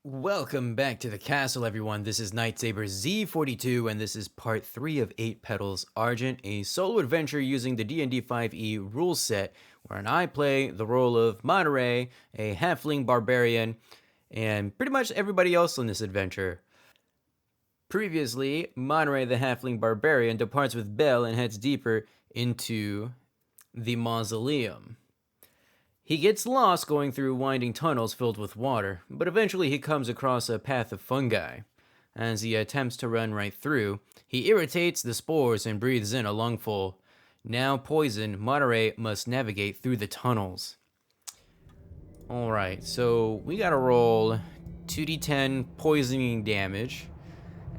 Welcome back to the castle, everyone. This is Nightsaber Z42, and this is part 3 of 8 Petals Argent, a solo adventure using the D&D 5e rule set, wherein I play the role of Monterey, a halfling barbarian, and pretty much everybody else in this adventure. Previously, Monterey the halfling barbarian departs with Belle and heads deeper into the mausoleum. He gets lost going through winding tunnels filled with water, but eventually he comes across a path of fungi. As he attempts to run right through, he irritates the spores and breathes in a lungful. Now poisoned, Monterey must navigate through the tunnels. Alright, so we gotta roll 2d10 poisoning damage,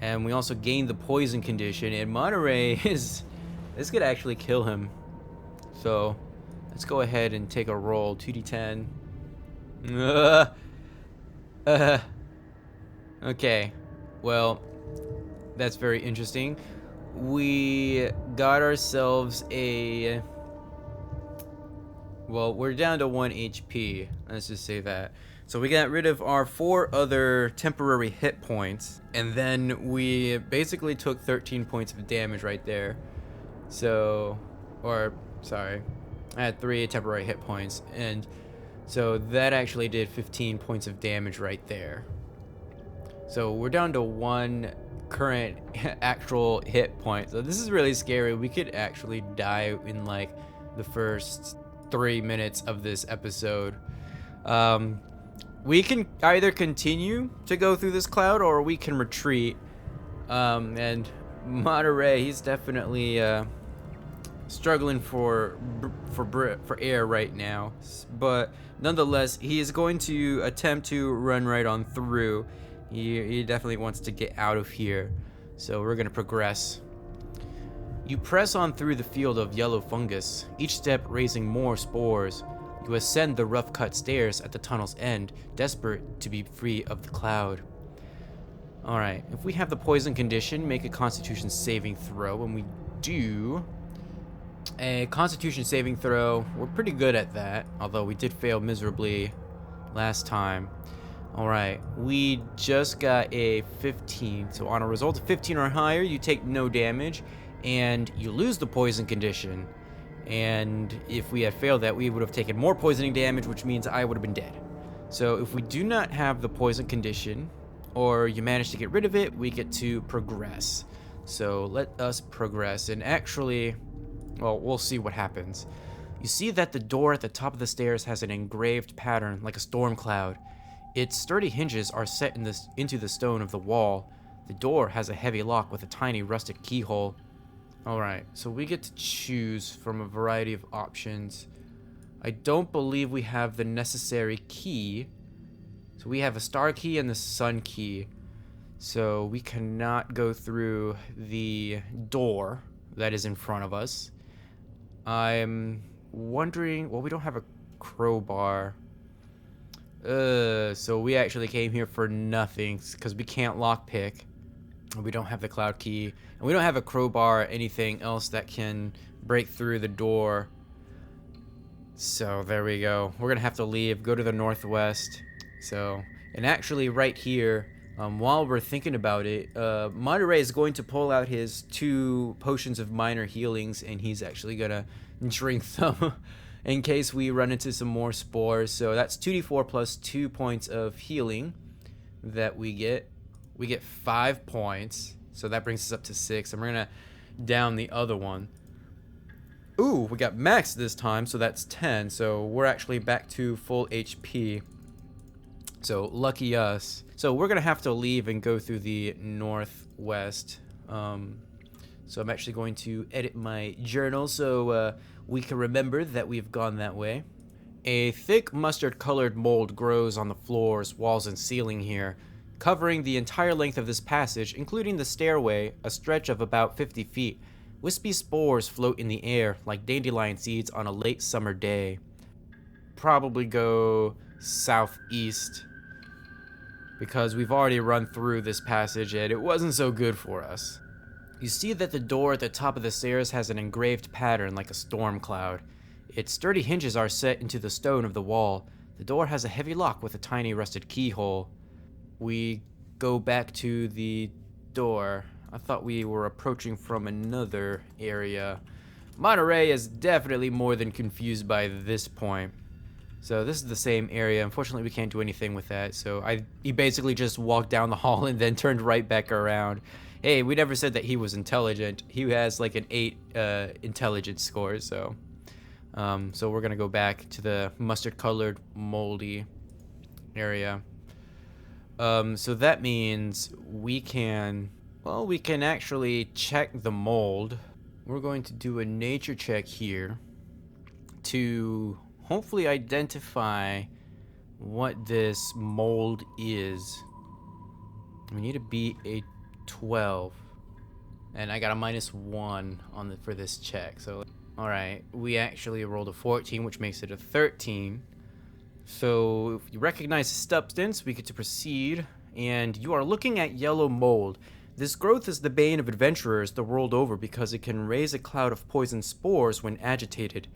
and we also gain the poison condition, and Monterey this could actually kill him. So let's go ahead and take a roll. 2d10. Okay. Well, that's very interesting. We got ourselves a... Well, we're down to 1 HP. Let's just say that. So we got rid of our 4 other temporary hit points. And then we basically took 13 points of damage right there. So... Sorry. I had 3 temporary hit points, and so that actually did 15 points of damage right there. So we're down to 1 current actual hit point. So this is really scary. We could actually die in like the first 3 minutes of this episode. We can either continue to go through this cloud, or we can retreat. And Monterey, he's definitely struggling for air right now, but nonetheless he is going to attempt to run right on through. He definitely wants to get out of here, so we're gonna progress. You press on through the field of yellow fungus, each step raising more spores. You ascend the rough cut stairs at the tunnel's end, desperate to be free of the cloud. Alright, if we have the poison condition, make a constitution saving throw, and we do a constitution saving throw. We're pretty good at that, although we did fail miserably last time. Alright, we just got a 15, so on a result of 15 or higher, you take no damage, and you lose the poison condition. And if we had failed that, we would have taken more poisoning damage, which means I would have been dead. So if we do not have the poison condition, or you manage to get rid of it, we get to progress. So let us progress, and actually... well, we'll see what happens. You see that the door at the top of the stairs has an engraved pattern like a storm cloud. Its sturdy hinges are set into the stone of the wall. The door has a heavy lock with a tiny rusted keyhole. Alright, so we get to choose from a variety of options. I don't believe we have the necessary key. So we have a star key and the sun key. So we cannot go through the door that is in front of us. I'm wondering... well, we don't have a crowbar. So we actually came here for nothing, because we can't lockpick. We don't have the cloud key. And we don't have a crowbar or anything else that can break through the door. So there we go. We're going to have to leave, go to the northwest. So, and actually right here... while we're thinking about it, Monterey is going to pull out his 2 potions of minor healings, and he's actually gonna drink them in case we run into some more spores. So that's 2d4 plus 2 points of healing that we get. We get 5 points, so that brings us up to 6, and we're gonna down the other one. Ooh, we got max this time, so that's 10, so we're actually back to full HP. So lucky us. So we're gonna have to leave and go through the northwest. So I'm actually going to edit my journal so we can remember that we've gone that way. A thick mustard-colored mold grows on the floors, walls, and ceiling here, covering the entire length of this passage, including the stairway, a stretch of about 50 feet. Wispy spores float in the air like dandelion seeds on a late summer day. Probably go southeast, because we've already run through this passage and it wasn't so good for us. You see that the door at the top of the stairs has an engraved pattern like a storm cloud. Its sturdy hinges are set into the stone of the wall. The door has a heavy lock with a tiny rusted keyhole. we go back to the door. I thought we were approaching from another area. Monterey is definitely more than confused by this point. So this is the same area. Unfortunately, we can't do anything with that. So he basically just walked down the hall and then turned right back around. Hey, we never said that he was intelligent. He has like an 8 intelligence score. So we're gonna go back to the mustard-colored moldy area. So that means we can actually check the mold. We're going to do a nature check here to hopefully identify what this mold is. We need to beat a 12, and I got a -1 for this check. So, all right, we actually rolled a 14, which makes it a 13. So if you recognize the substance, we get to proceed, and you are looking at yellow mold. This growth is the bane of adventurers the world over because it can raise a cloud of poison spores when agitated.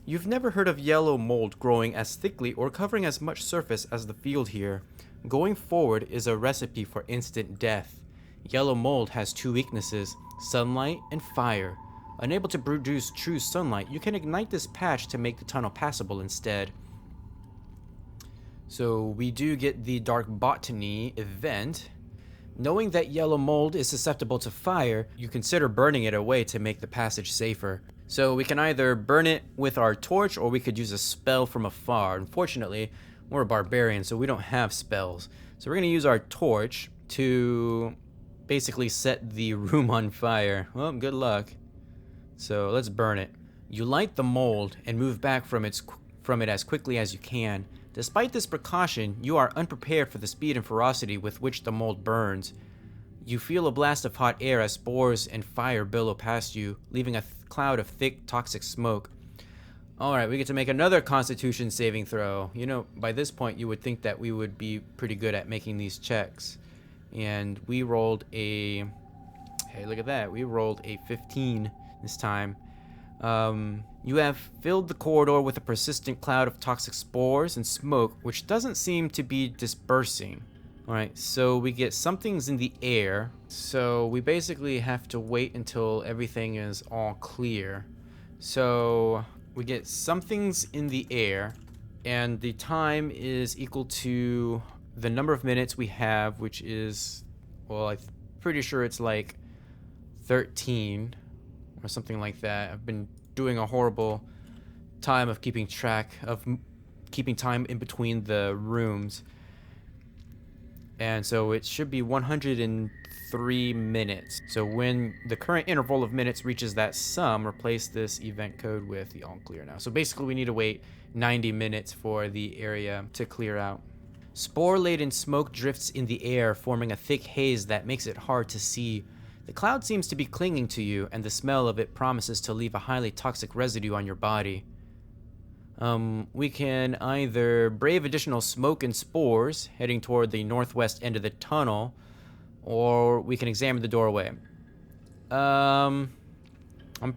You've never heard of yellow mold growing as thickly or covering as much surface as the field here. Going forward is a recipe for instant death. Yellow mold has 2 weaknesses, sunlight and fire. Unable to produce true sunlight, you can ignite this patch to make the tunnel passable instead. So we do get the Dark Botany event. Knowing that yellow mold is susceptible to fire, you consider burning it away to make the passage safer. So we can either burn it with our torch, or we could use a spell from afar. Unfortunately, we're a barbarian, so we don't have spells. So we're going to use our torch to basically set the room on fire. Well, good luck. So let's burn it. You light the mold and move back from it as quickly as you can. Despite this precaution, you are unprepared for the speed and ferocity with which the mold burns. You feel a blast of hot air as spores and fire billow past you, leaving a cloud of thick, toxic smoke. Alright, we get to make another Constitution saving throw. You know, by this point, you would think that we would be pretty good at making these checks. And we rolled a... Hey, look at that. We rolled a 15 this time. You have filled the corridor with a persistent cloud of toxic spores and smoke, which doesn't seem to be dispersing. Alright, so we get something's in the air. So we basically have to wait until everything is all clear. So we get something's in the air, and the time is equal to the number of minutes we have, which is, well, I'm pretty sure it's like 13 or something like that. I've been doing a horrible time of keeping time in between the rooms, and so it should be 103 minutes. So when the current interval of minutes reaches that sum, replace this event code with the all clear now. So basically we need to wait 90 minutes for the area to clear out. Spore-laden smoke drifts in the air, forming a thick haze that makes it hard to see. The cloud seems to be clinging to you, and the smell of it promises to leave a highly toxic residue on your body. We can either brave additional smoke and spores, heading toward the northwest end of the tunnel, or we can examine the doorway. I'm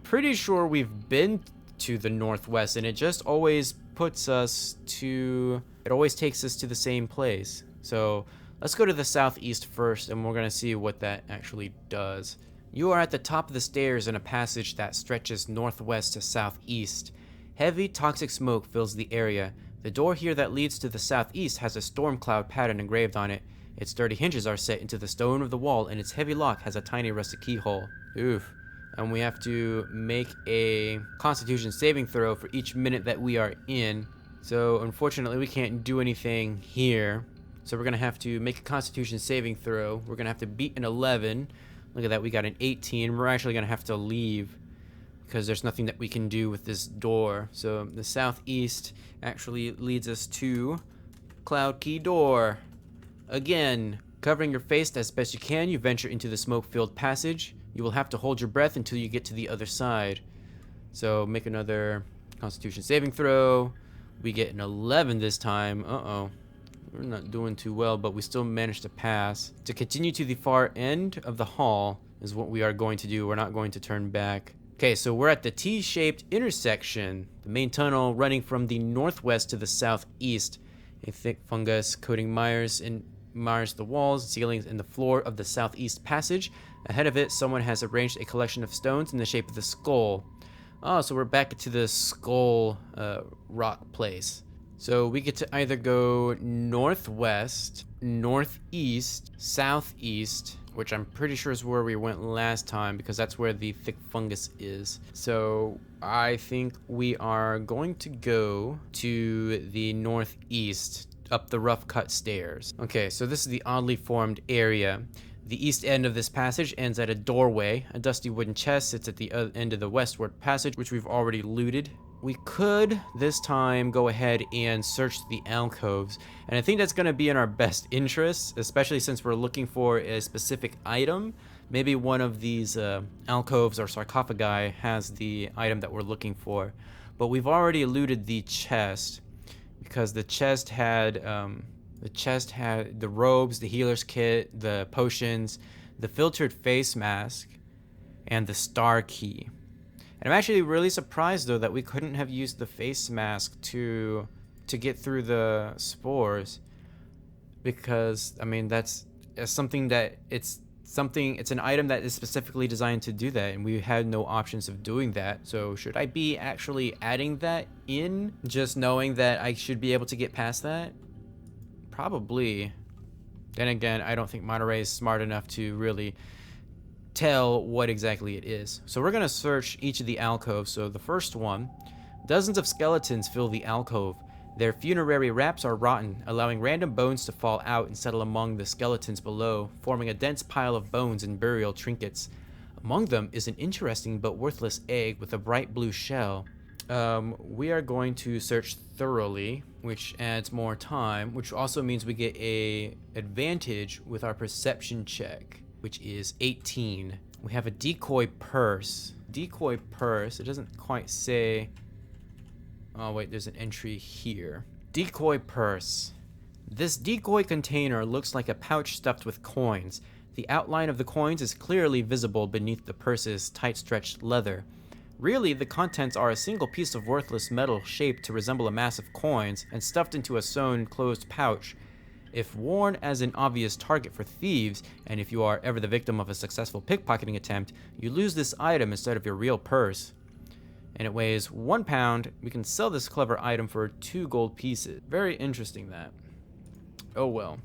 pretty sure we've been to the northwest, and it just always puts us to... It always takes us to the same place. So let's go to the southeast first, and we're going to see what that actually does. You are at the top of the stairs in a passage that stretches northwest to southeast. Heavy, toxic smoke fills the area. The door here that leads to the southeast has a storm cloud pattern engraved on it. Its sturdy hinges are set into the stone of the wall, and its heavy lock has a tiny rusted keyhole. Oof. And we have to make a Constitution saving throw for each minute that we are in. So, unfortunately, we can't do anything here. So we're going to have to make a Constitution saving throw. We're going to have to beat an 11. Look at that, we got an 18. We're actually going to have to leave because there's nothing that we can do with this door. So the southeast actually leads us to Cloud Key Door. Again, covering your face as best you can, you venture into the smoke-filled passage. You will have to hold your breath until you get to the other side. So make another Constitution saving throw. We get an 11 this time. Uh-oh. We're not doing too well, but we still managed to pass. To continue to the far end of the hall is what we are going to do. We're not going to turn back. Okay, so we're at the T-shaped intersection. The main tunnel running from the northwest to the southeast. A thick fungus coating mires and mars the walls, ceilings, and the floor of the southeast passage. Ahead of it, someone has arranged a collection of stones in the shape of the skull. Oh, so we're back to the skull rock place. So we get to either go northwest, northeast, southeast, which I'm pretty sure is where we went last time because that's where the thick fungus is. So I think we are going to go to the northeast up the rough cut stairs. Okay, so this is the oddly formed area. The east end of this passage ends at a doorway. A dusty wooden chest sits at the end of the westward passage, which we've already looted. We could, this time, go ahead and search the alcoves. And I think that's going to be in our best interest, especially since we're looking for a specific item. Maybe one of these alcoves or sarcophagi has the item that we're looking for. But we've already looted the chest, because the chest had the robes, the healer's kit, the potions, the filtered face mask, and the star key. And I'm actually really surprised though that we couldn't have used the face mask to get through the spores, because I mean that's something that it's an item that is specifically designed to do that, and we had no options of doing that. So should I be actually adding that in, just knowing that I should be able to get past that? Probably. Then again, I don't think Monterey is smart enough to really tell what exactly it is. So we're gonna search each of the alcoves. So the first one, dozens of skeletons fill the alcove. Their funerary wraps are rotten, allowing random bones to fall out and settle among the skeletons below, forming a dense pile of bones and burial trinkets. Among them is an interesting but worthless egg with a bright blue shell. We are going to search thoroughly, which adds more time, which also means we get a advantage with our perception check, which is 18. We have a decoy purse. Decoy purse, it doesn't quite say. Oh wait, there's an entry here. Decoy purse. This decoy container looks like a pouch stuffed with coins. The outline of the coins is clearly visible beneath the purse's tight stretched leather. Really, the contents are a single piece of worthless metal shaped to resemble a mass of coins and stuffed into a sewn closed pouch. If worn as an obvious target for thieves, and if you are ever the victim of a successful pickpocketing attempt, you lose this item instead of your real purse. And it weighs 1 pound. We can sell this clever item for 2 gold pieces. Very interesting, that. Oh well.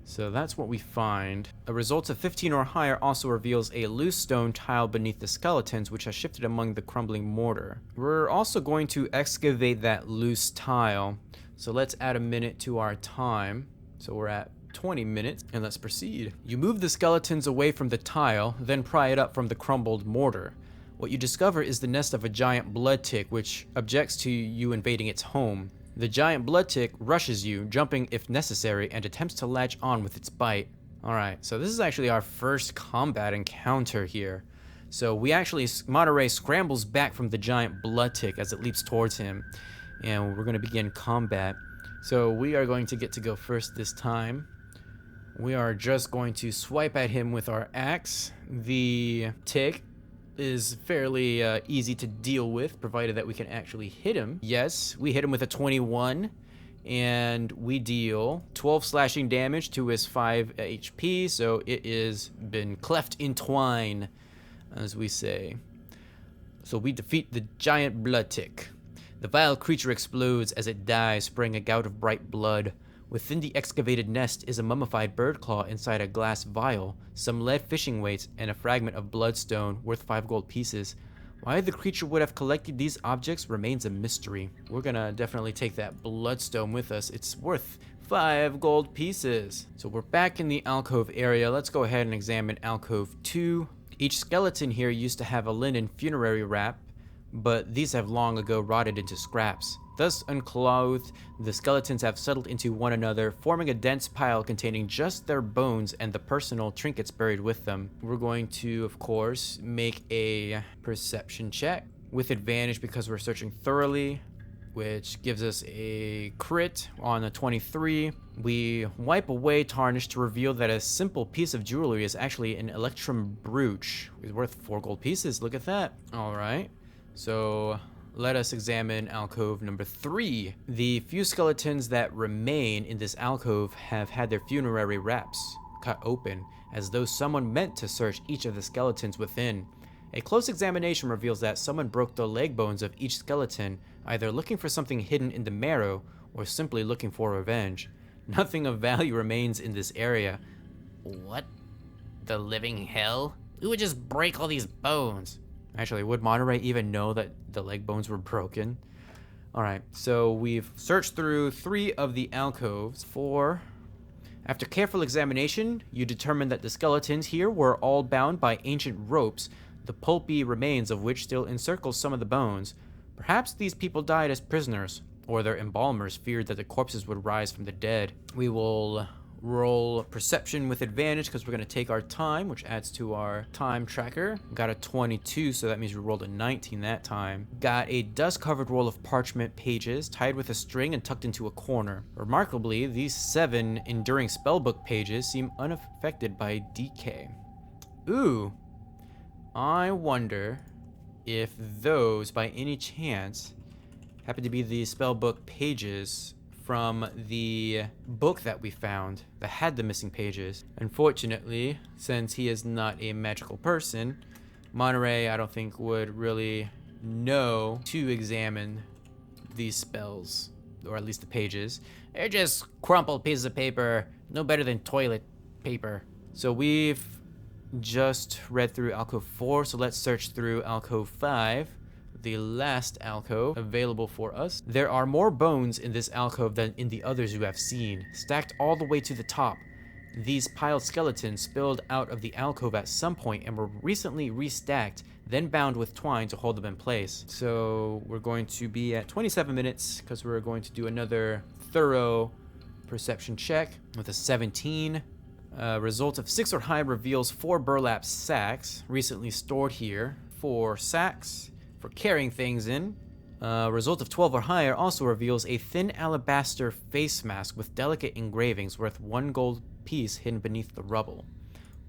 So that's what we find. A result of 15 or higher also reveals a loose stone tile beneath the skeletons, which has shifted among the crumbling mortar. We're also going to excavate that loose tile. So let's add a minute to our time. So we're at 20 minutes, and let's proceed. You move the skeletons away from the tile, then pry it up from the crumbled mortar. What you discover is the nest of a giant blood tick, which objects to you invading its home. The giant blood tick rushes you, jumping if necessary, and attempts to latch on with its bite. Alright, so this is actually our first combat encounter here. So Monterey scrambles back from the giant blood tick as it leaps towards him, and we're going to begin combat. So we are going to get to go first this time. We are just going to swipe at him with our axe. The tick is fairly easy to deal with, provided that we can actually hit him. Yes, we hit him with a 21, and we deal 12 slashing damage to his 5 HP, so it is been cleft in twine, as we say. So we defeat the giant blood tick. The vile creature explodes as it dies, spraying a gout of bright blood. Within the excavated nest is a mummified bird claw inside a glass vial, some lead fishing weights, and a fragment of bloodstone worth 5 gold pieces. Why the creature would have collected these objects remains a mystery. We're gonna definitely take that bloodstone with us. It's worth 5 gold pieces. So we're back in the alcove area. Let's go ahead and examine alcove 2. Each skeleton here used to have a linen funerary wrap, but these have long ago rotted into scraps. Thus unclothed, the skeletons have settled into one another, forming a dense pile containing just their bones and the personal trinkets buried with them. We're going to, of course, make a perception check with advantage because we're searching thoroughly, which gives us a crit on a 23. We wipe away tarnish to reveal that a simple piece of jewelry is actually an electrum brooch. It's worth 4 gold pieces. Look at that. All right. So let us examine alcove number 3. The few skeletons that remain in this alcove have had their funerary wraps cut open, as though someone meant to search each of the skeletons within. A close examination reveals that someone broke the leg bones of each skeleton, either looking for something hidden in the marrow or simply looking for revenge. Nothing of value remains in this area. What the living hell? Who would just break all these bones? Actually, would Monterey even know that the leg bones were broken? Alright, so we've searched through 3 of the alcoves. 4. After careful examination, you determine that the skeletons here were all bound by ancient ropes, the pulpy remains of which still encircle some of the bones. Perhaps these people died as prisoners, or their embalmers feared that the corpses would rise from the dead. We will roll perception with advantage because we're going to take our time, which adds to our time tracker. Got a 22, so that means we rolled a 19 that time. Got a dust-covered roll of parchment pages tied with a string and tucked into a corner. Remarkably, these 7 enduring spellbook pages seem unaffected by decay. Ooh, I wonder if those, by any chance, happen to be the spellbook pages from the book that we found that had the missing pages. Unfortunately, since he is not a magical person, Monterey, I don't think, would really know to examine these spells, or at least the pages. They're just crumpled pieces of paper, no better than toilet paper. So we've just read through alcove 4, so let's search through alcove 5. The last alcove available for us. There are more bones in this alcove than in the others you have seen, stacked all the way to the top. These piled skeletons spilled out of the alcove at some point and were recently restacked, then bound with twine to hold them in place. So we're going to be at 27 minutes because we're going to do another thorough perception check with a 17. Result of 6 or higher reveals 4 burlap sacks recently stored here. 4 sacks for carrying things in. Result of 12 or higher also reveals a thin alabaster face mask with delicate engravings worth 1 gold piece hidden beneath the rubble.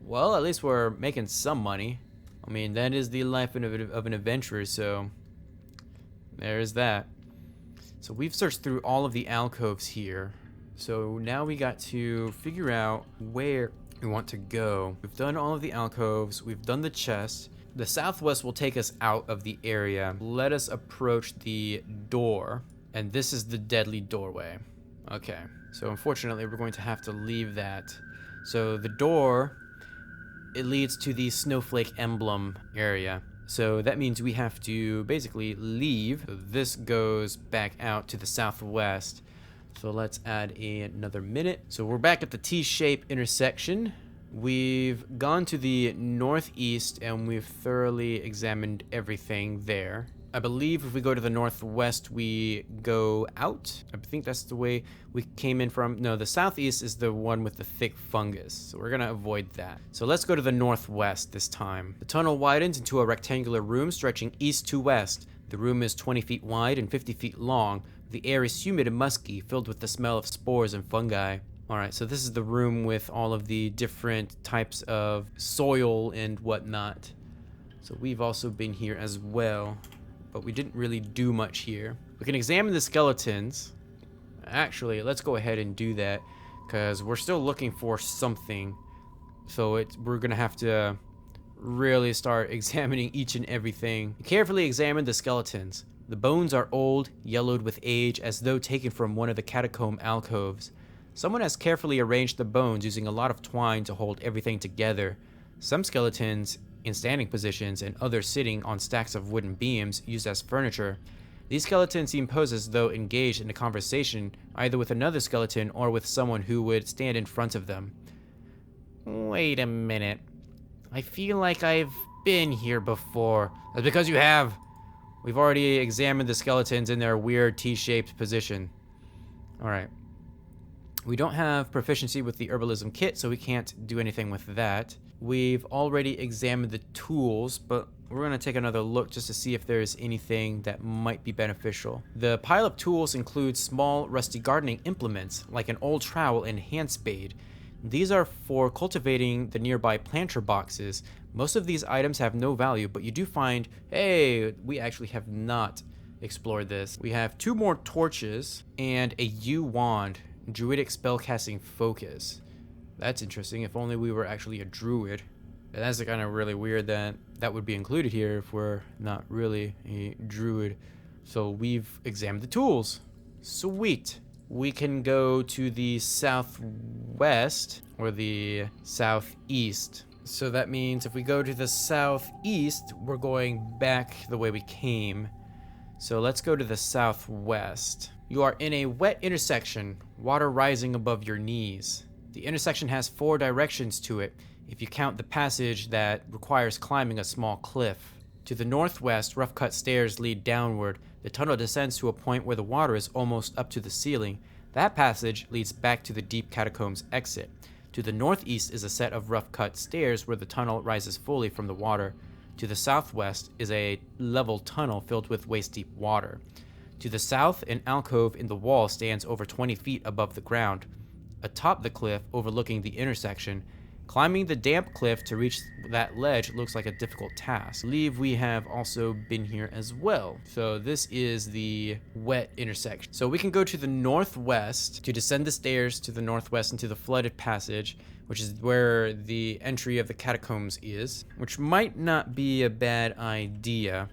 Well, at least we're making some money. I mean, that is the life of an adventurer, so there's that. So we've searched through all of the alcoves here. So now we got to figure out where we want to go. We've done all of the alcoves, we've done the chest. The southwest will take us out of the area. Let us approach the door. And this is the deadly doorway. Okay, so unfortunately we're going to have to leave that. So the door, it leads to the snowflake emblem area. So that means we have to basically leave. So this goes back out to the southwest. So let's add another minute. So we're back at the T-shape intersection. We've gone to the northeast and we've thoroughly examined everything there. I believe if we go to the northwest, we go out. I think that's the way we came in from. No, the southeast is the one with the thick fungus. So we're gonna avoid that. So let's go to the northwest this time. The tunnel widens into a rectangular room stretching east to west. The room is 20 feet wide and 50 feet long. The air is humid and musky, filled with the smell of spores and fungi. Alright, so this is the room with all of the different types of soil and whatnot. So we've also been here as well, but we didn't really do much here. We can examine the skeletons. Actually, let's go ahead and do that, because we're still looking for something. So we're gonna have to really start examining each and everything. Carefully examine the skeletons. The bones are old, yellowed with age, as though taken from one of the catacomb alcoves. Someone has carefully arranged the bones using a lot of twine to hold everything together. Some skeletons in standing positions and others sitting on stacks of wooden beams used as furniture. These skeletons seem posed as though engaged in a conversation, either with another skeleton or with someone who would stand in front of them. Wait a minute. I feel like I've been here before. That's because you have. We've already examined the skeletons in their weird T-shaped position. Alright. We don't have proficiency with the herbalism kit, so we can't do anything with that. We've already examined the tools, but we're going to take another look just to see if there's anything that might be beneficial. The pile of tools includes small, rusty gardening implements, like an old trowel and hand spade. These are for cultivating the nearby planter boxes. Most of these items have no value, but you do find, hey, we actually have not explored this. We have 2 more torches and a U wand, druidic spellcasting focus. That's interesting. If only we were actually a druid. That's kind of really weird that that would be included here if we're not really a druid. So we've examined the tools. Sweet. We can go to the southwest or the southeast. So that means if we go to the southeast, we're going back the way we came. So let's go to the southwest. You are in a wet intersection, water rising above your knees. The intersection has 4 directions to it, if you count the passage that requires climbing a small cliff. To the northwest, rough-cut stairs lead downward. The tunnel descends to a point where the water is almost up to the ceiling. That passage leads back to the deep catacombs exit. To the northeast is a set of rough-cut stairs where the tunnel rises fully from the water. To the southwest is a level tunnel filled with waist-deep water. To the south, an alcove in the wall stands over 20 feet above the ground. Atop the cliff, overlooking the intersection, climbing the damp cliff to reach that ledge looks like a difficult task. I believe we have also been here as well. So this is the wet intersection. So we can go to the northwest to descend the stairs to the northwest into the flooded passage, which is where the entry of the catacombs is, which might not be a bad idea.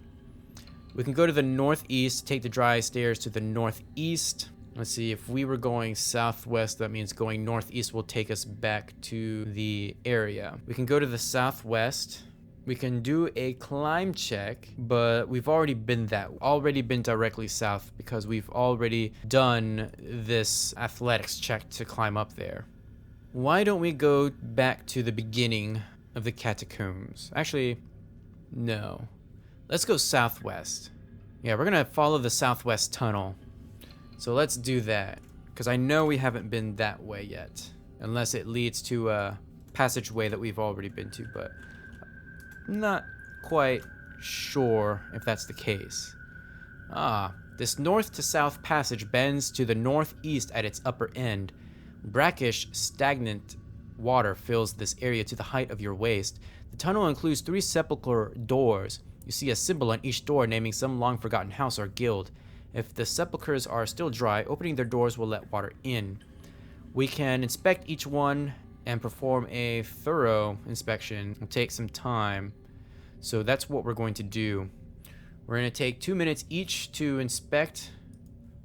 We can go to the northeast, take the dry stairs to the northeast. Let's see, if we were going southwest, that means going northeast will take us back to the area. We can go to the southwest. We can do a climb check, but we've already been directly south because we've already done this athletics check to climb up there. Why don't we go back to the beginning of the catacombs? Actually, no. Let's go southwest. Yeah, we're gonna follow the southwest tunnel. So let's do that, because I know we haven't been that way yet, unless it leads to a passageway that we've already been to, but I'm not quite sure if that's the case. This north to south passage bends to the northeast at its upper end. Brackish, stagnant water fills this area to the height of your waist. The tunnel includes 3 sepulchral doors. You see a symbol on each door naming some long-forgotten house or guild. If the sepulchers are still dry, opening their doors will let water in. We can inspect each one and perform a thorough inspection. It'll take some time. So that's what we're going to do. We're going to take 2 minutes each to inspect.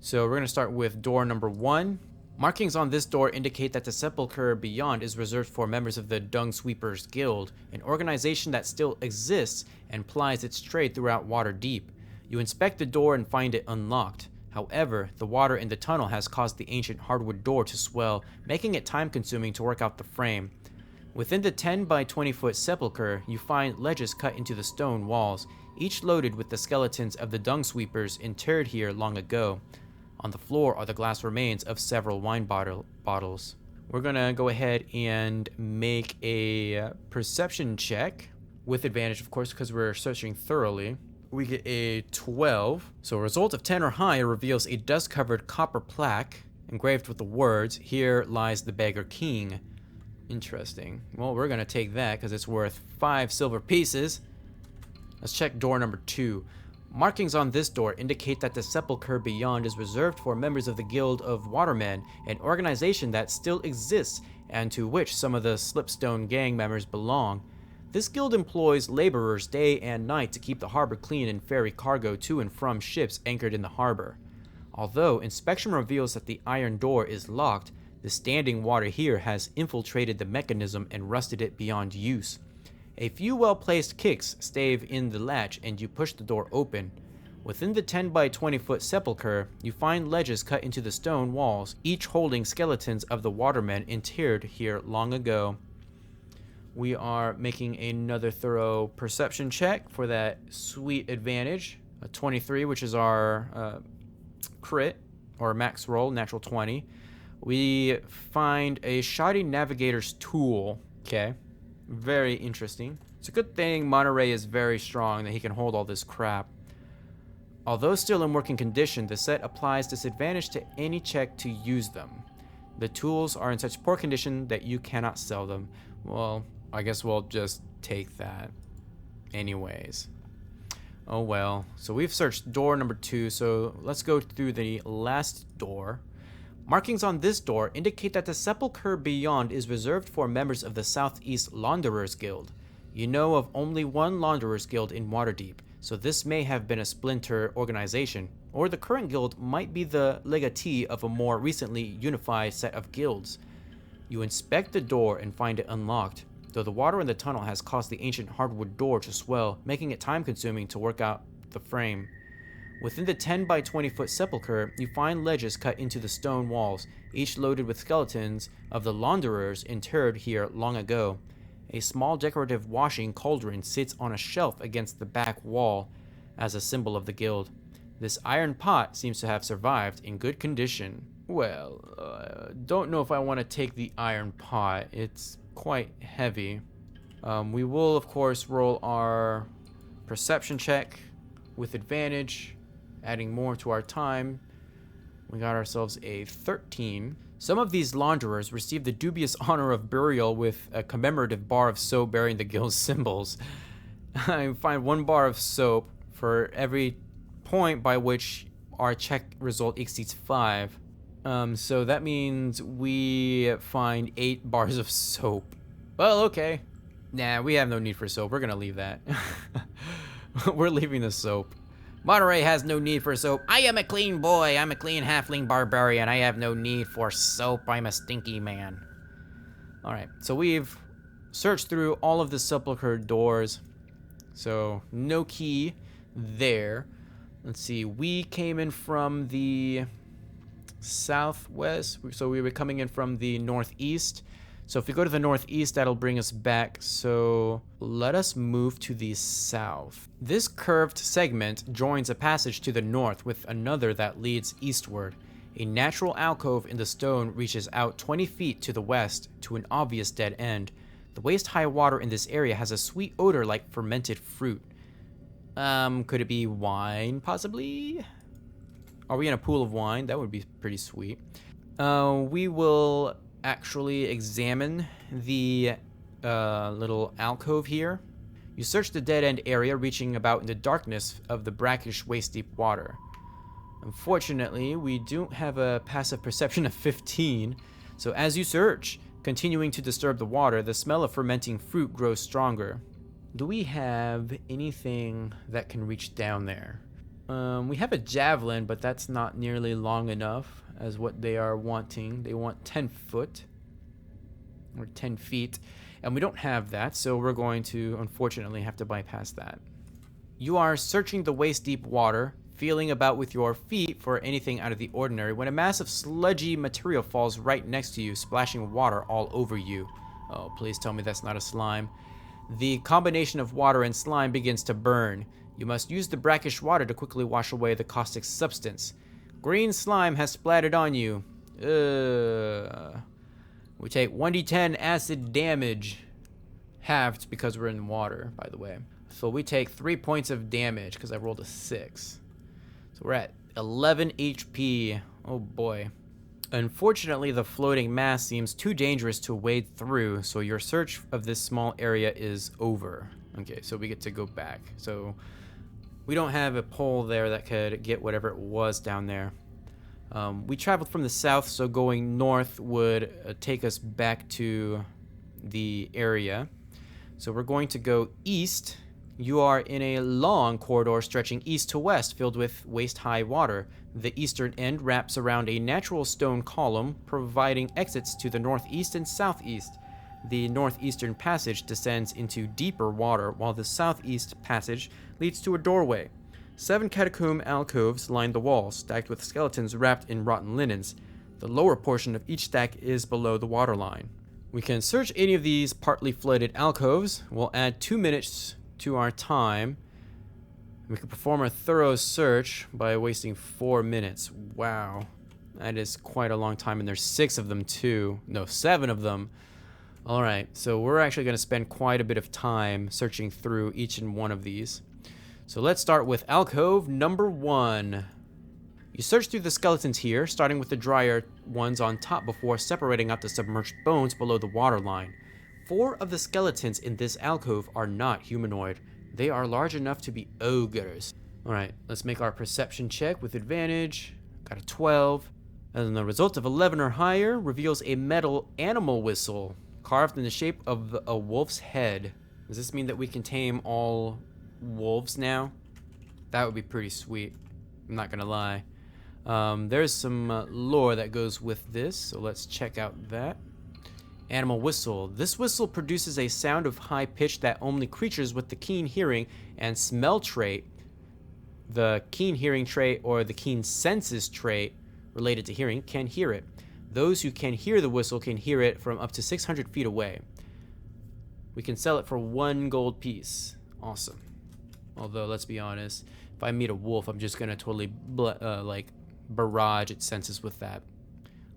So we're going to start with door number 1. Markings on this door indicate that the sepulcher beyond is reserved for members of the Dung Sweepers Guild, an organization that still exists and plies its trade throughout Waterdeep. You inspect the door and find it unlocked. However, the water in the tunnel has caused the ancient hardwood door to swell, making it time-consuming to work out the frame. Within the 10 by 20 foot sepulcher, you find ledges cut into the stone walls, each loaded with the skeletons of the dung sweepers interred here long ago. On the floor are the glass remains of several wine bottles. We're gonna go ahead and make a perception check, with advantage of course because we're searching thoroughly. We get a 12. So a result of 10 or higher reveals a dust-covered copper plaque engraved with the words, "Here lies the beggar king." Interesting. Well, we're gonna take that because it's worth 5 silver pieces. Let's check door number 2. Markings on this door indicate that the sepulcher beyond is reserved for members of the Guild of Watermen, an organization that still exists and to which some of the Slipstone gang members belong. This guild employs laborers day and night to keep the harbor clean and ferry cargo to and from ships anchored in the harbor. Although inspection reveals that the iron door is locked, the standing water here has infiltrated the mechanism and rusted it beyond use. A few well-placed kicks stave in the latch and you push the door open. Within the 10 by 20 foot sepulcher, you find ledges cut into the stone walls, each holding skeletons of the watermen interred here long ago. We are making another thorough perception check for that sweet advantage. A 23, which is our crit, or max roll, natural 20. We find a shoddy navigator's tool. Okay, very interesting. It's a good thing Monterey is very strong, that he can hold all this crap. Although still in working condition, the set applies disadvantage to any check to use them. The tools are in such poor condition that you cannot sell them. Well, I guess we'll just take that anyways. Oh well. So we've searched door number 2, so let's go through the last door. Markings on this door indicate that the sepulchre beyond is reserved for members of the Southeast Launderers Guild. You know of only one Launderers Guild in Waterdeep, so this may have been a splinter organization, or the current guild might be the legatee of a more recently unified set of guilds. You inspect the door and find it unlocked, though the water in the tunnel has caused the ancient hardwood door to swell, making it time-consuming to work out the frame. Within the 10 by 20 foot sepulchre, you find ledges cut into the stone walls, each loaded with skeletons of the Launderers interred here long ago. A small decorative washing cauldron sits on a shelf against the back wall as a symbol of the guild. This iron pot seems to have survived in good condition. Well, don't know if I want to take the iron pot. It's quite heavy. We will, of course, roll our perception check with advantage, adding more to our time. We got ourselves a 13. Some of these launderers received the dubious honor of burial with a commemorative bar of soap bearing the guild's symbols. I find 1 bar of soap for every point by which our check result exceeds 5. So that means we find 8 bars of soap. Well, okay. Nah, we have no need for soap. We're gonna leave that. We're leaving the soap. Monterey has no need for soap. I am a clean boy. I'm a clean halfling barbarian. I have no need for soap. I'm a stinky man. Alright, so we've searched through all of the sepulchre doors. So, no key there. Let's see, we came in from the southwest, so we were coming in from the northeast. So if we go to the northeast, that'll bring us back. So let us move to the south. This curved segment joins a passage to the north with another that leads eastward. A natural alcove in the stone reaches out 20 feet to the west to an obvious dead end. The waist-high water in this area has a sweet odor like fermented fruit. Could it be wine, possibly? Are we in a pool of wine? That would be pretty sweet. We will actually examine the little alcove here. You search the dead-end area, reaching about in the darkness of the brackish waist-deep water. Unfortunately, we don't have a passive perception of 15, so as you search, continuing to disturb the water, the smell of fermenting fruit grows stronger. Do we have anything that can reach down there? We have a javelin, but that's not nearly long enough as what they are wanting. They want 10 foot or 10 feet, and we don't have that, so we're going to unfortunately have to bypass that. You are searching the waist-deep water, feeling about with your feet for anything out of the ordinary, when a mass of sludgy material falls right next to you, splashing water all over you. Oh, please tell me that's not a slime. The combination of water and slime begins to burn. You must use the brackish water to quickly wash away the caustic substance. Green slime has splattered on you. We take 1d10 acid damage. Halved because we're in water, by the way. So we take 3 points of damage because I rolled a 6. So we're at 11 HP. Oh boy. Unfortunately, the floating mass seems too dangerous to wade through, so your search of this small area is over. Okay, so we get to go back. So we don't have a pole there that could get whatever it was down there. We traveled from the south, so going north would take us back to the area. So we're going to go east. You are in a long corridor stretching east to west, filled with waist-high water. The eastern end wraps around a natural stone column, providing exits to the northeast and southeast. The northeastern passage descends into deeper water, while the southeast passage leads to a doorway. 7 catacomb alcoves line the walls, stacked with skeletons wrapped in rotten linens. The lower portion of each stack is below the waterline. We can search any of these partly flooded alcoves. We'll add 2 minutes to our time. We can perform a thorough search by wasting 4 minutes. Wow, that is quite a long time, and there's 6 of them too. No, 7 of them. All right, so we're actually going to spend quite a bit of time searching through each and one of these. So let's start with alcove number 1. You search through the skeletons here, starting with the drier ones on top before separating out the submerged bones below the waterline. 4 of the skeletons in this alcove are not humanoid. They are large enough to be ogres. Alright, let's make our perception check with advantage. Got a 12. And the result of 11 or higher reveals a metal animal whistle carved in the shape of a wolf's head. Does this mean that we can tame all wolves now? That would be pretty sweet. I'm not gonna lie. There's some lore that goes with this, so let's check out that. Animal whistle. This whistle produces a sound of high pitch that only creatures with the keen hearing and smell trait, the keen hearing trait or the keen senses trait related to hearing, can hear it. Those who can hear the whistle can hear it from up to 600 feet away. We can sell it for 1 gold piece. Awesome. Although, let's be honest, if I meet a wolf, I'm just gonna totally like barrage its senses with that.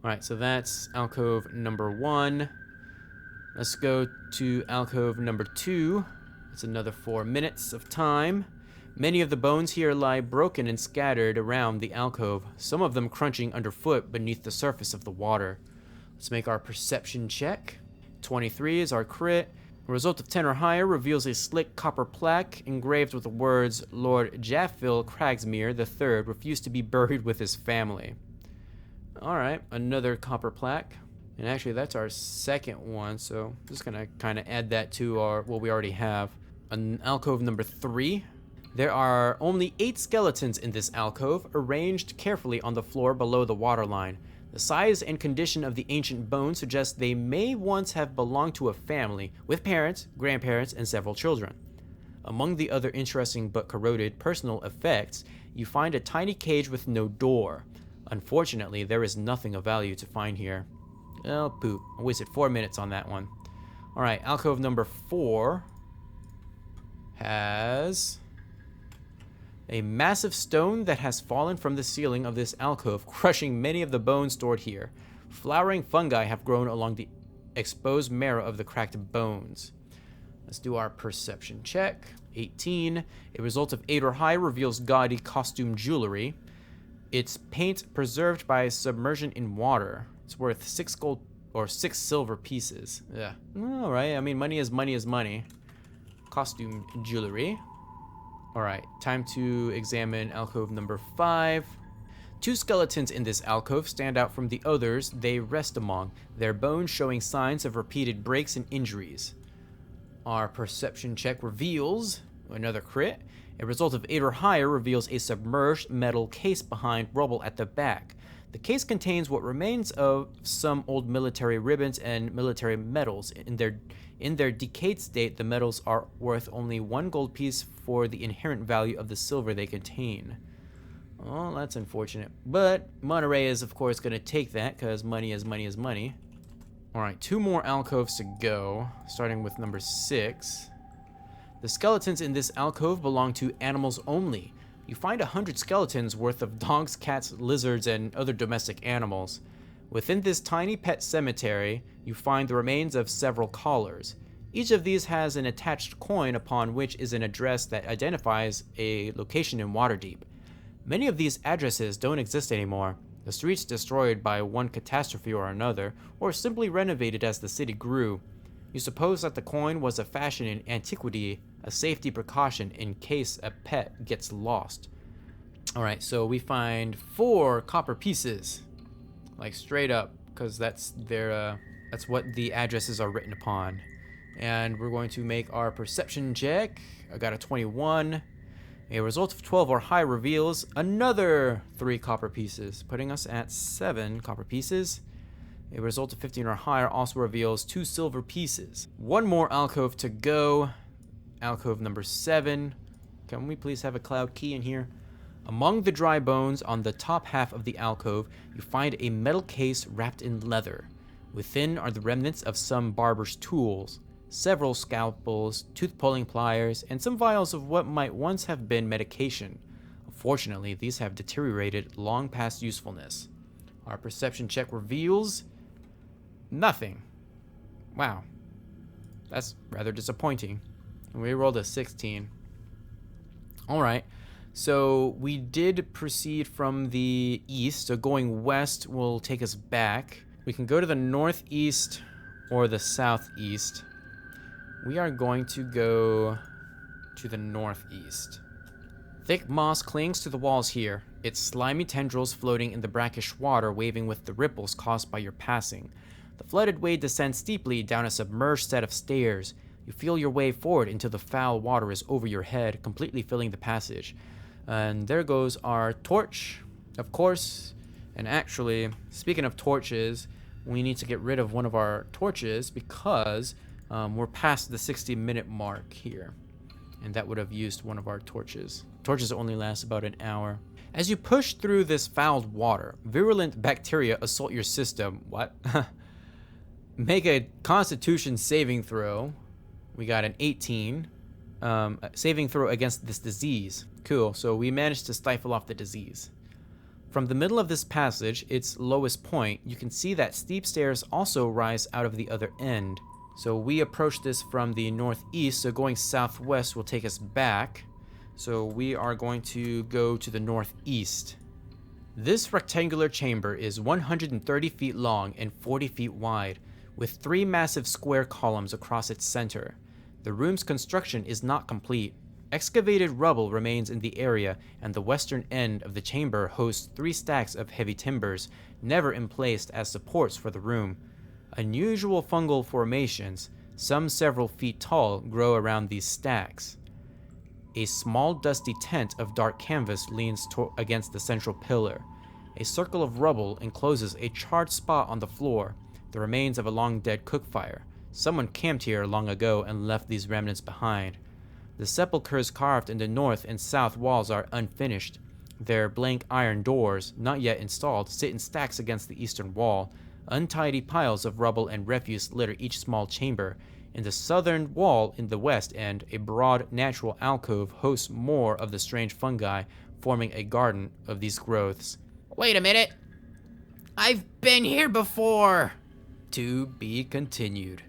Alright, so that's alcove number 1. Let's go to alcove number 2. It's another 4 minutes of time. Many of the bones here lie broken and scattered around the alcove, some of them crunching underfoot beneath the surface of the water. Let's make our perception check. 23 is our crit. A result of 10 or higher reveals a slick copper plaque engraved with the words, Lord Jaffil Cragsmere III refused to be buried with his family. Alright, another copper plaque. And actually that's our second one, so I'm just gonna kind of add that to our what we already have. An alcove number 3. There are only 8 skeletons in this alcove, arranged carefully on the floor below the waterline. The size and condition of the ancient bones suggest they may once have belonged to a family, with parents, grandparents, and several children. Among the other interesting but corroded personal effects, you find a tiny cage with no door. Unfortunately, there is nothing of value to find here. Oh, poop. I wasted 4 minutes on that one. Alright, alcove number 4 has a massive stone that has fallen from the ceiling of this alcove, crushing many of the bones stored here. Flowering fungi have grown along the exposed marrow of the cracked bones. Let's do our perception check. 18. A result of 8 or higher reveals gaudy costume jewelry. Its paint preserved by submersion in water. It's worth 6 gold or 6 silver pieces. Yeah. All right. I mean, money is money is money. Costume jewelry. All right. Time to examine alcove number 5. 2 skeletons in this alcove stand out from the others they rest among, their bones showing signs of repeated breaks and injuries. Our perception check reveals another crit. A result of 8 or higher reveals a submerged metal case behind rubble at the back. The case contains what remains of some old military ribbons and military medals. In their decayed state, the medals are worth only 1 gold piece for the inherent value of the silver they contain. Oh, that's unfortunate. But Monterey is, of course, going to take that because money is money is money. All right, 2 more alcoves to go, starting with number 6. The skeletons in this alcove belong to animals only. You find 100 skeletons worth of dogs, cats, lizards, and other domestic animals. Within this tiny pet cemetery, you find the remains of several collars. Each of these has an attached coin upon which is an address that identifies a location in Waterdeep. Many of these addresses don't exist anymore. The streets destroyed by one catastrophe or another, or simply renovated as the city grew. You suppose that the coin was a fashion in antiquity, a safety precaution in case a pet gets lost. Alright, so we find 4 copper pieces. Like straight up, because that's what the addresses are written upon. And we're going to make our perception check. I got a 21. A result of 12 or higher reveals another 3 copper pieces, putting us at 7 copper pieces. A result of 15 or higher also reveals 2 silver pieces. 1 more alcove to go. Alcove number 7. Can we please have a cloud key in here? Among the dry bones on the top half of the alcove, you find a metal case wrapped in leather. Within are the remnants of some barber's tools, several scalpels, tooth-pulling pliers, and some vials of what might once have been medication. Unfortunately, these have deteriorated long past usefulness. Our perception check reveals nothing. Wow. That's rather disappointing. We rolled a 16. Alright. So we did proceed from the east. So going west will take us back. We can go to the northeast or the southeast. We are going to go to the northeast. Thick moss clings to the walls here, its slimy tendrils floating in the brackish water waving with the ripples caused by your passing. The flooded way descends steeply down a submerged set of stairs. You feel your way forward until the foul water is over your head, completely filling the passage. And there goes our torch, of course. And actually, speaking of torches, we need to get rid of one of our torches because we're past the 60-minute mark here. And that would have used one of our torches. Torches only last about an hour. As you push through this fouled water, virulent bacteria assault your system. What? Make a Constitution saving throw. We got an 18. Saving throw against this disease. Cool, so we managed to stifle off the disease. From the middle of this passage, its lowest point, you can see that steep stairs also rise out of the other end. So we approach this from the northeast, so going southwest will take us back. So we are going to go to the northeast. This rectangular chamber is 130 feet long and 40 feet wide, with 3 massive square columns across its center. The room's construction is not complete. Excavated rubble remains in the area, and the western end of the chamber hosts 3 stacks of heavy timbers, never emplaced as supports for the room. Unusual fungal formations, some several feet tall, grow around these stacks. A small dusty tent of dark canvas leans against the central pillar. A circle of rubble encloses a charred spot on the floor, the remains of a long-dead cook fire. Someone camped here long ago and left these remnants behind. The sepulchres carved in the north and south walls are unfinished. Their blank iron doors, not yet installed, sit in stacks against the eastern wall. Untidy piles of rubble and refuse litter each small chamber. In the southern wall in the west end, a broad natural alcove hosts more of the strange fungi, forming a garden of these growths. Wait a minute! I've been here before! To be continued.